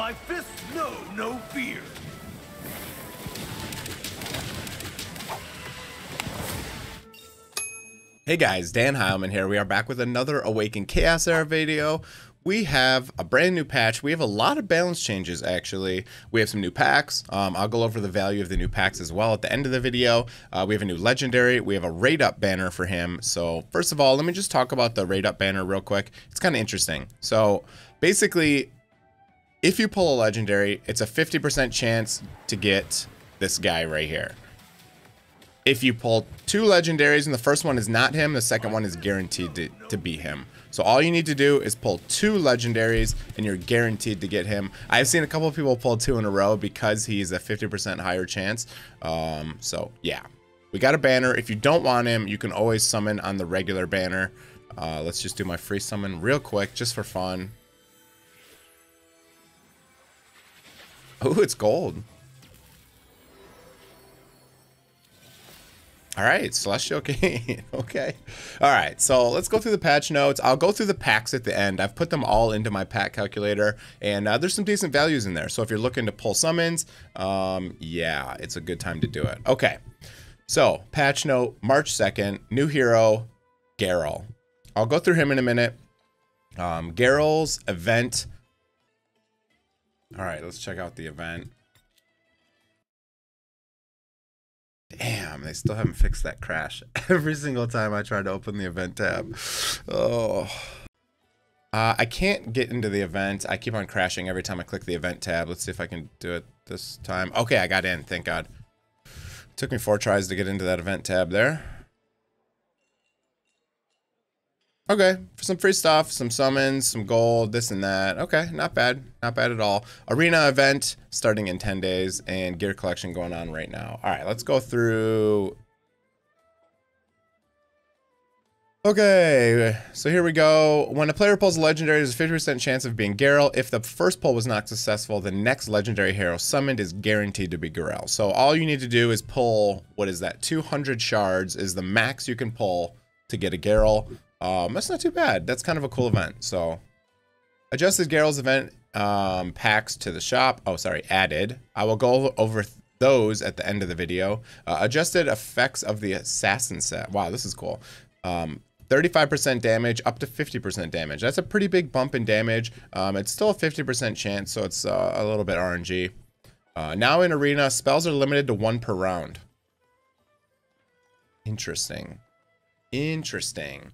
My fists know no fear. Hey guys, DanHeilman here. We are back with another Awaken Chaos Era video. We have a brand new patch. We have a lot of balance changes actually. We have some new packs. I'll go over the value of the new packs as well at the end of the video. We have a new legendary. We have a rate up banner for him. So first of all, let me just talk about the rate up banner real quick. It's kind of interesting. So basically, if you pull a legendary, it's a 50% chance to get this guy right here. If you pull two legendaries and the first one is not him, the second one is guaranteed to be him. So all you need to do is pull two legendaries and you're guaranteed to get him. I've seen a couple of people pull two in a row because he's a 50% higher chance. So yeah, we got a banner. If you don't want him, you can always summon on the regular banner. Let's just do my free summon real quick just for fun. Oh, it's gold. All right, Celestial King. Okay. All right, so let's go through the patch notes. I'll go through the packs at the end. I've put them all into my pack calculator, and there's some decent values in there. So if you're looking to pull summons, yeah, it's a good time to do it. Okay, so patch note, March 2nd, new hero, Garrell. I'll go through him in a minute. Garrell's event. All right, let's check out the event. Damn, they still haven't fixed that crash. Every single time I try to open the event tab. Oh. I can't get into the event. I keep on crashing every time I click the event tab. Let's see if I can do it this time. Okay, I got in, thank God. Took me 4 tries to get into that event tab there. Okay, for some free stuff, some summons, some gold, this and that. Okay, not bad. Not bad at all. Arena event starting in 10 days and gear collection going on right now. All right, let's go through. Okay, so here we go. When a player pulls a legendary, there's a 50% chance of being Garrell. If the first pull was not successful, the next legendary hero summoned is guaranteed to be Garrell. So all you need to do is pull, what is that? 200 shards is the max you can pull to get a Garrell. That's not too bad. That's kind of a cool event. So adjusted Garrell's event packs to the shop. Oh, sorry, added. I will go over those at the end of the video. Adjusted effects of the assassin set. Wow, this is cool. 35% damage up to 50% damage. That's a pretty big bump in damage. It's still a 50% chance, so it's a little bit RNG. Now in arena, spells are limited to 1 per round. Interesting. Interesting.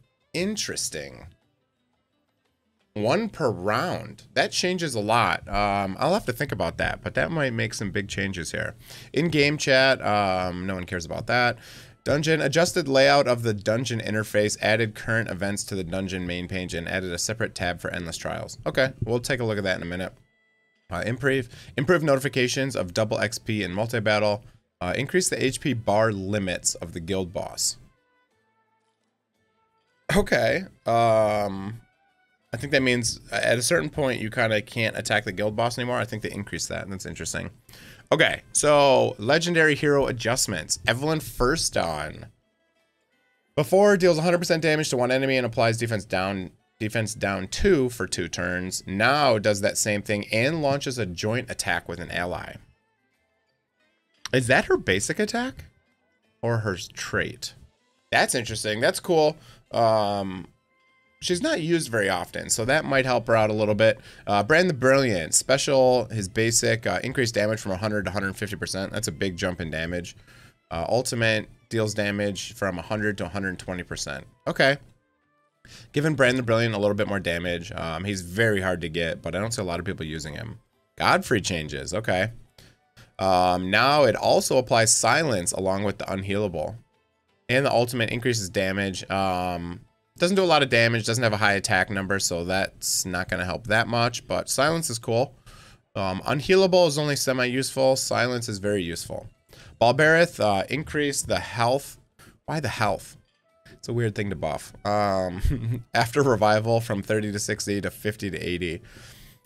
1 per round. That changes a lot. I'll have to think about that, but that might make some big changes here. In-game chat, no one cares about that. Dungeon, adjusted layout of the dungeon interface, added current events to the dungeon main page, and added a separate tab for endless trials. Okay, we'll take a look at that in a minute. Improved notifications of double XP in multi-battle. Increase the HP bar limits of the guild boss. Okay, I think that means at a certain point you kind of can't attack the guild boss anymore. I think they increased that, and that's interesting. Okay, so legendary hero adjustments. Evelyn First on. Before deals 100% damage to one enemy and applies defense down 2 for 2 turns. Now does that same thing and launches a joint attack with an ally. Is that her basic attack or her trait? That's interesting. That's cool. She's not used very often, so that might help her out a little bit. Brand the Brilliant. Special, his basic, increased damage from 100 to 150%. That's a big jump in damage. Ultimate deals damage from 100 to 120%. Okay. Giving Brand the Brilliant a little bit more damage. He's very hard to get, but I don't see a lot of people using him. Godfrey changes. Okay. Now it also applies silence along with the unhealable. And the ultimate increases damage. Doesn't do a lot of damage, doesn't have a high attack number, so that's not going to help that much, but silence is cool. Unhealable is only semi-useful. Silence is very useful. Balberith, increase the health. Why the health? It's a weird thing to buff. After revival from 30 to 60 to 50 to 80.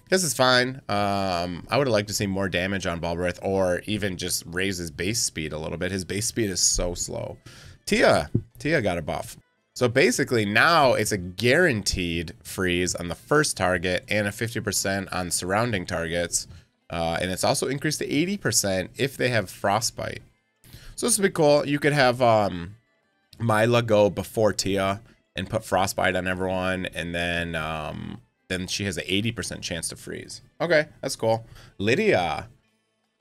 This is fine. I would have liked to see more damage on Balberith, or even just raise his base speed a little bit. His base speed is so slow. Tia got a buff. So basically now it's a guaranteed freeze on the first target and a 50% on surrounding targets. And it's also increased to 80% if they have frostbite. So this would be cool. You could have Myla go before Tia and put frostbite on everyone, and then she has an 80% chance to freeze. Okay, that's cool. Lydia,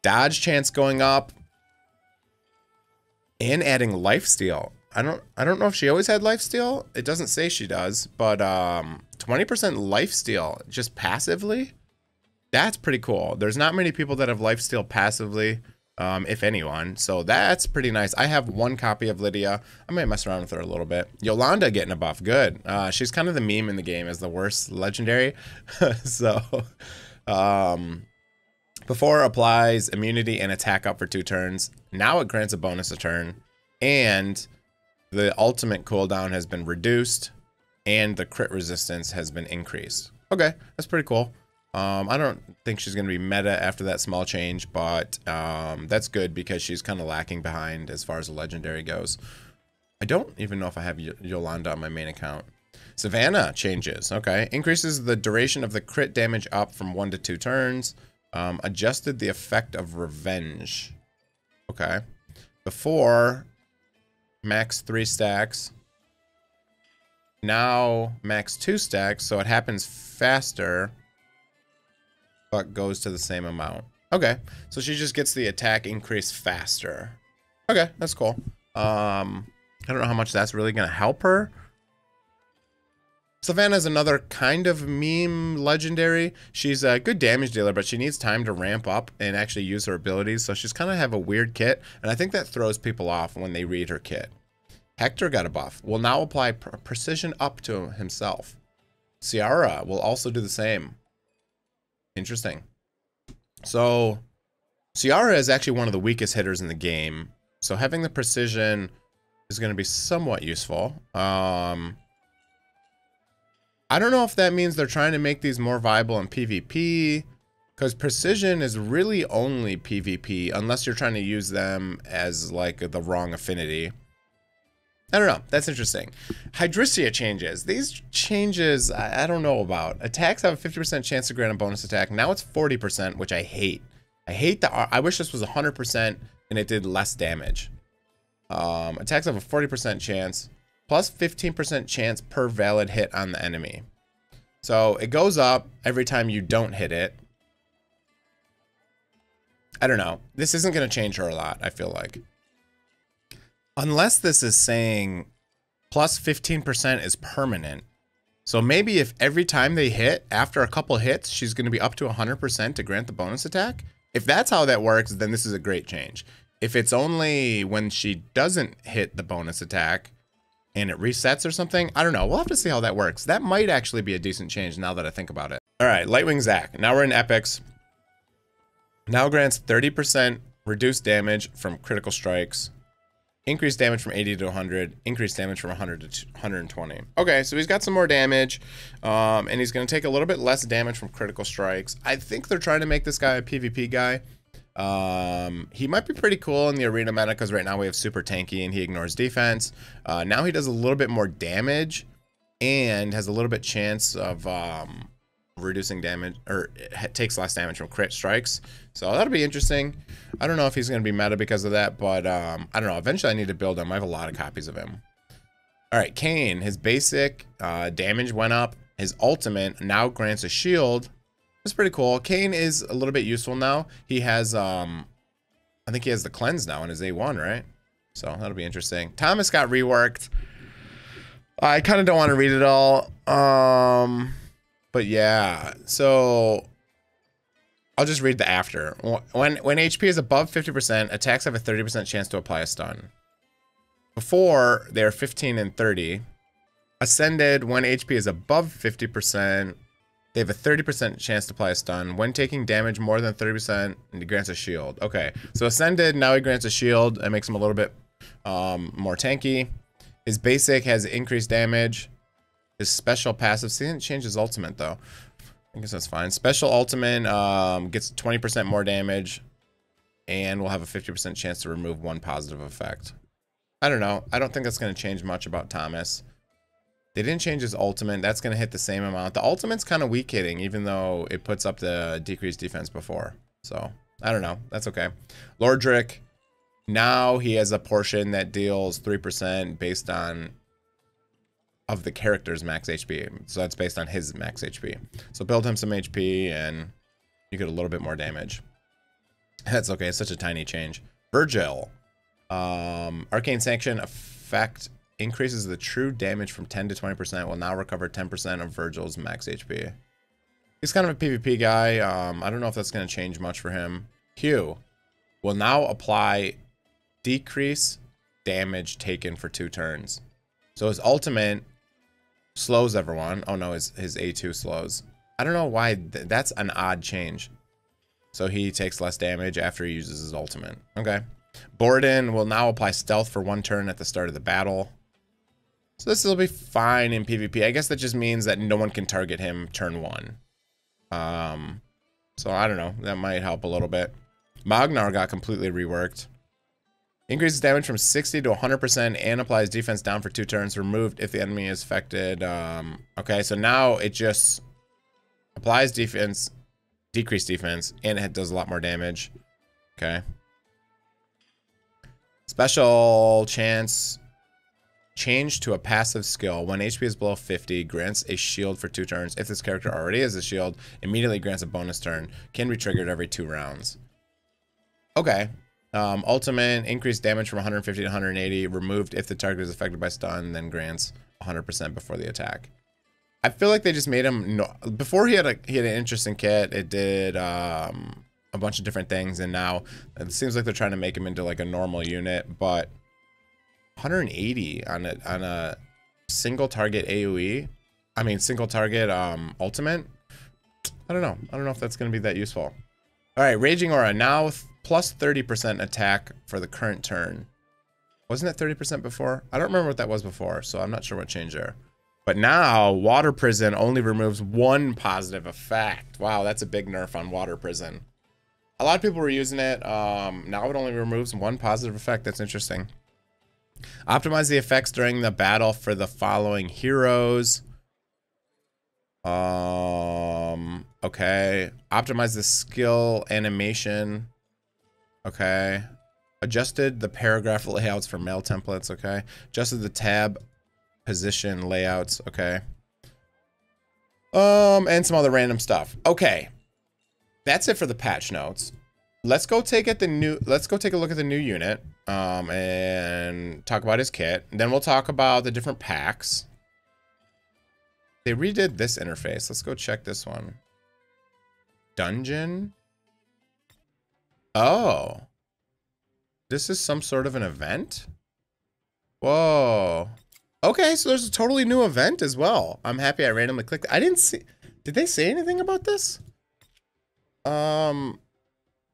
dodge chance going up and adding lifesteal. I don't know if she always had lifesteal. It doesn't say she does, but 20% lifesteal just passively. That's pretty cool. There's not many people that have lifesteal passively, if anyone. So that's pretty nice. I have one copy of Lydia. I might mess around with her a little bit. Yolanda getting a buff. Good. She's kind of the meme in the game as the worst legendary. So, before applies immunity and attack up for 2 turns. Now it grants a bonus a turn. And the ultimate cooldown has been reduced. And the crit resistance has been increased. Okay, that's pretty cool. I don't think she's going to be meta after that small change, but that's good because she's kind of lacking behind as far as the legendary goes. I don't even know if I have Yolanda on my main account. Savannah changes. Okay. Increases the duration of the crit damage up from 1 to 2 turns. Adjusted the effect of revenge. Okay. Before, max 3 stacks. Now, max 2 stacks, so it happens faster, but goes to the same amount. Okay, so she just gets the attack increase faster. Okay, that's cool. I don't know how much that's really gonna help her. Savannah's another kind of meme legendary. She's a good damage dealer, but she needs time to ramp up and actually use her abilities. So she's kind of have a weird kit, and I think that throws people off when they read her kit. Hector got a buff. Will now apply precision up to himself. Ciara will also do the same. Interesting. So Ciara is actually one of the weakest hitters in the game. So having the precision is going to be somewhat useful. I don't know if that means they're trying to make these more viable in PvP, because precision is really only PvP unless you're trying to use them as like the wrong affinity. I don't know. That's interesting. Hydricia changes. These changes, I don't know about. Attacks have a 50% chance to grant a bonus attack. Now it's 40%, which I hate. I hate that. I wish this was 100% and it did less damage. Attacks have a 40% chance, plus 15% chance per valid hit on the enemy. So it goes up every time you don't hit it. I don't know. This isn't going to change her a lot, I feel like. Unless this is saying plus 15% is permanent. So maybe if every time they hit, after a couple hits, she's going to be up to 100% to grant the bonus attack. If that's how that works, then this is a great change. If it's only when she doesn't hit the bonus attack and it resets or something, I don't know. We'll have to see how that works. That might actually be a decent change now that I think about it. All right, Lightwing Zac. Now we're in epics. Now grants 30% reduced damage from critical strikes. Increased damage from 80 to 100. Increased damage from 100 to 120. Okay, so he's got some more damage. And he's going to take a little bit less damage from critical strikes. I think they're trying to make this guy a PvP guy. He might be pretty cool in the arena meta because right now we have super tanky and he ignores defense. Now he does a little bit more damage and has a little bit chance of reducing damage, or takes less damage from crit strikes. So that'll be interesting. I don't know if he's going to be meta because of that, but I don't know. Eventually I need to build him. I have a lot of copies of him. All right, Kane, his basic damage went up. His ultimate now grants a shield. That's pretty cool. Kane is a little bit useful now. He has, I think he has the cleanse now in his A1, right? So that'll be interesting. Thomas got reworked. I kind of don't want to read it all. But yeah, so I'll just read the after. When HP is above 50%, attacks have a 30% chance to apply a stun. Before, they're 15 and 30. Ascended, when HP is above 50%, they have a 30% chance to apply a stun. When taking damage more than 30%, he grants a shield. Okay, so Ascended, now he grants a shield. That makes him a little bit more tanky. His basic has increased damage. His special passive, see, didn't change his ultimate though. I guess that's fine. Special ultimate gets 20% more damage and will have a 50% chance to remove one positive effect. I don't know. I don't think that's going to change much about Thomas. They didn't change his ultimate. That's going to hit the same amount. The ultimate's kind of weak hitting, even though it puts up the decreased defense before. So, I don't know. That's okay. Lordrick, now he has a portion that deals 3% based on of the character's max HP. So that's based on his max HP. So build him some HP and you get a little bit more damage. That's okay. It's such a tiny change. Virgil. Arcane Sanction effect increases the true damage from 10 to 20%. Will now recover 10% of Virgil's max HP. He's kind of a PvP guy. I don't know if that's going to change much for him. Q will now apply decrease damage taken for 2 turns. So his ultimate slows everyone. Oh no, his A2 slows. I don't know why. That's an odd change. So he takes less damage after he uses his ultimate. Okay. Borden will now apply stealth for 1 turn at the start of the battle. So this will be fine in PvP. I guess that just means that no one can target him turn 1. So I don't know. That might help a little bit. Magnar got completely reworked. Increases damage from 60 to 100% and applies defense down for 2 turns. Removed if the enemy is affected. Okay, so now it just applies defense, decreased defense, and it does a lot more damage. Okay. Special chance. Change to a passive skill. When HP is below 50, grants a shield for 2 turns. If this character already has a shield, immediately grants a bonus turn. Can be triggered every 2 rounds. Okay. Ultimate, increased damage from 150 to 180. Removed if the target is affected by stun, then grants 100% before the attack. I feel like they just made him... No, before he had an interesting kit. It did a bunch of different things, and now it seems like they're trying to make him into like a normal unit, but 180 on a single target AoE. I mean, single target ultimate. I don't know. I don't know if that's going to be that useful. All right, Raging Aura now plus 30% attack for the current turn. Wasn't it 30% before? I don't remember what that was before, so I'm not sure what changed there. But now Water Prison only removes 1 positive effect. Wow, that's a big nerf on Water Prison. A lot of people were using it. Now it only removes 1 positive effect. That's interesting. Optimize the effects during the battle for the following heroes. Okay. Optimize the skill animation. Okay. Adjusted the paragraph layouts for mail templates. Okay. Adjusted the tab position layouts. Okay. And some other random stuff. Okay. That's it for the patch notes. Let's go take a look at the new unit. And talk about his kit. And then we'll talk about the different packs. They redid this interface. Let's go check this one. Dungeon. Oh. This is some sort of an event? Whoa. Okay, so there's a totally new event as well. I'm happy I randomly clicked. I didn't see... Did they say anything about this?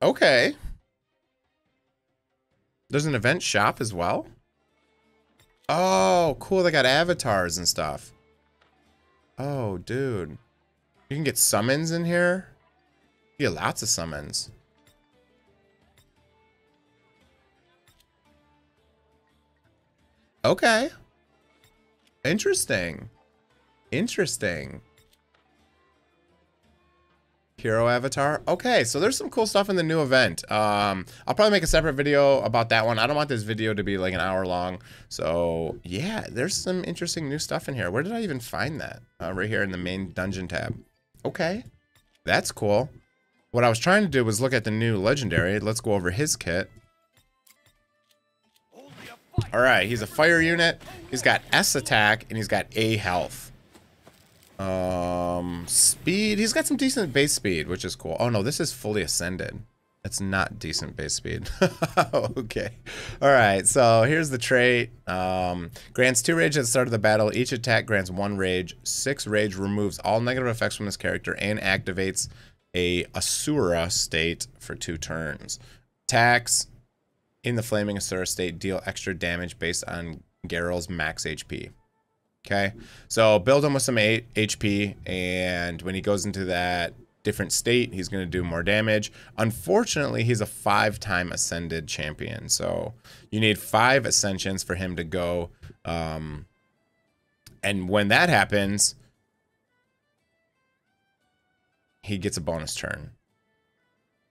Okay. There's an event shop as well? Oh, cool. They got avatars and stuff. Oh, dude. You can get summons in here? You get lots of summons. Okay. Interesting. Interesting. Hero avatar. Okay, so there's some cool stuff in the new event. I'll probably make a separate video about that one. I don't want this video to be like an hour long. So yeah, there's some interesting new stuff in here. Where did I even find that? Right here in the main dungeon tab. Okay, that's cool. What I was trying to do was look at the new legendary. Let's go over his kit. All right, he's a fire unit. He's got S attack and he's got A health. Speed. He's got some decent base speed, which is cool. Oh no, this is fully ascended. That's not decent base speed. Okay. All right. So here's the trait. Grants 2 rage at the start of the battle. Each attack grants 1 rage. 6 rage removes all negative effects from this character and activates a Asura state for 2 turns. Attacks in the flaming Asura state deal extra damage based on Garrell's max HP. Okay, so build him with some HP, and when he goes into that different state, he's going to do more damage. Unfortunately, he's a 5-time ascended champion, so you need 5 ascensions for him to go And when that happens, he gets a bonus turn.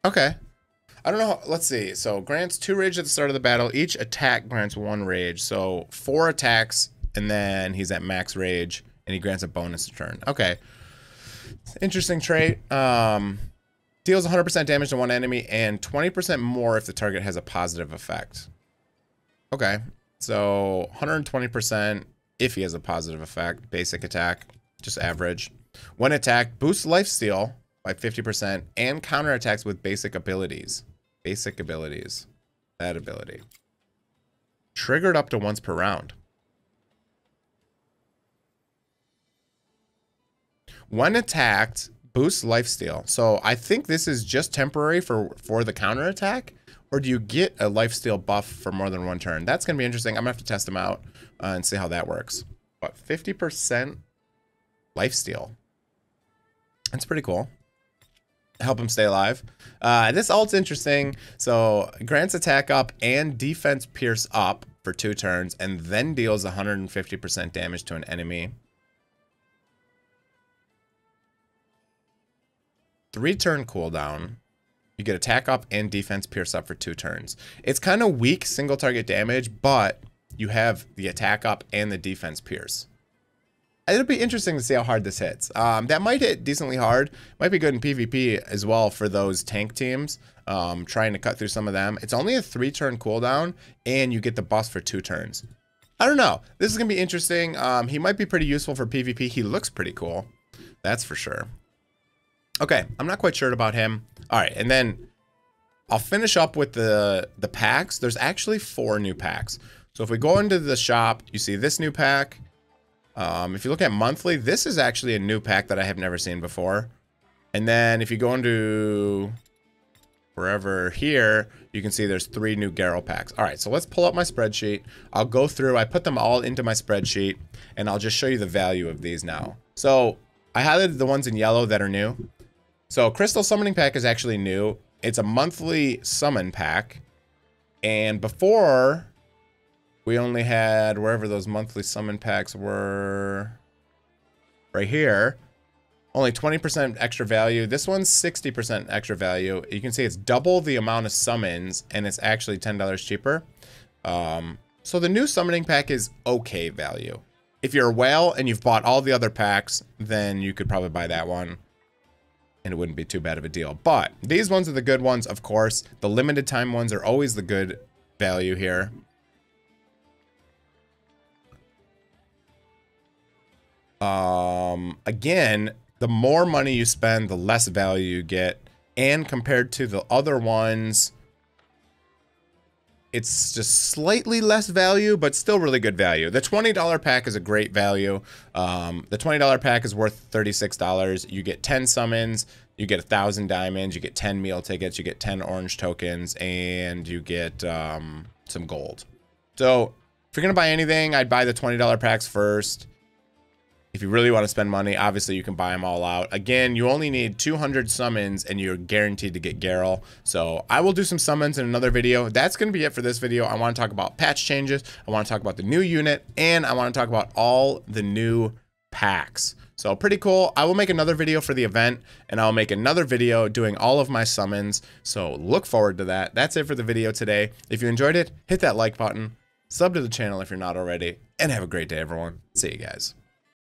Okay. I don't know. Let's see. So grants 2 rage at the start of the battle. Each attack grants 1 rage. So 4 attacks, and then he's at max rage, and he grants a bonus turn. Okay. Interesting trait. Deals 100% damage to 1 enemy and 20% more if the target has a positive effect. Okay. So 120% if he has a positive effect. Basic attack, just average. When attacked, boosts lifesteal by 50% and counterattacks with basic abilities. Basic abilities. That ability. Triggered up to once per round. When attacked, boosts lifesteal. So I think this is just temporary for the counterattack. Or do you get a lifesteal buff for more than 1 turn? That's going to be interesting. I'm going to have to test them out and see how that works. But 50% lifesteal. That's pretty cool. Help him stay alive. This ult's interesting. So grants attack up and defense pierce up for 2 turns and then deals 150% damage to an enemy. 3-turn cooldown. You get attack up and defense pierce up for 2 turns. It's kind of weak single target damage, but you have the attack up and the defense pierce. It'll be interesting to see how hard this hits. That might hit decently hard. Might be good in PvP as well for those tank teams. Trying to cut through some of them. It's only a 3-turn cooldown, and you get the buff for 2 turns. I don't know. This is going to be interesting. He might be pretty useful for PvP. He looks pretty cool. That's for sure. Okay, I'm not quite sure about him. All right, and then I'll finish up with the packs. There's actually 4 new packs. So if we go into the shop, you see this new pack. If you look at monthly, this is actually a new pack that I have never seen before. And then if you go into wherever here, you can see there's 3 new Garrell packs. All right, so let's pull up my spreadsheet. I'll go through, I put them all into my spreadsheet, and I'll just show you the value of these now. So I highlighted the ones in yellow that are new. So Crystal Summoning Pack is actually new. It's a monthly summon pack. And before, we only had, wherever those monthly summon packs were, right here, only 20% extra value. This one's 60% extra value. You can see it's double the amount of summons, and it's actually $10 cheaper. So the new summoning pack is okay value. If you're a whale and you've bought all the other packs, then you could probably buy that one, and it wouldn't be too bad of a deal. But these ones are the good ones, of course. The limited time ones are always the good value here. Again, the more money you spend, the less value you get. And compared to the other ones, it's just slightly less value, but still really good value. The $20 pack is a great value. The $20 pack is worth $36. You get 10 summons, you get 1,000 diamonds, you get 10 meal tickets, you get 10 orange tokens, and you get some gold. So if you're gonna buy anything, I'd buy the $20 packs first. If you really want to spend money, obviously you can buy them all out. Again, you only need 200 summons and you're guaranteed to get Garrell. So I will do some summons in another video. That's going to be it for this video. I want to talk about patch changes. I want to talk about the new unit, and I want to talk about all the new packs. So pretty cool. I will make another video for the event, and I'll make another video doing all of my summons. So look forward to that. That's it for the video today. If you enjoyed it, hit that like button, sub to the channel if you're not already, and have a great day, everyone. See you guys.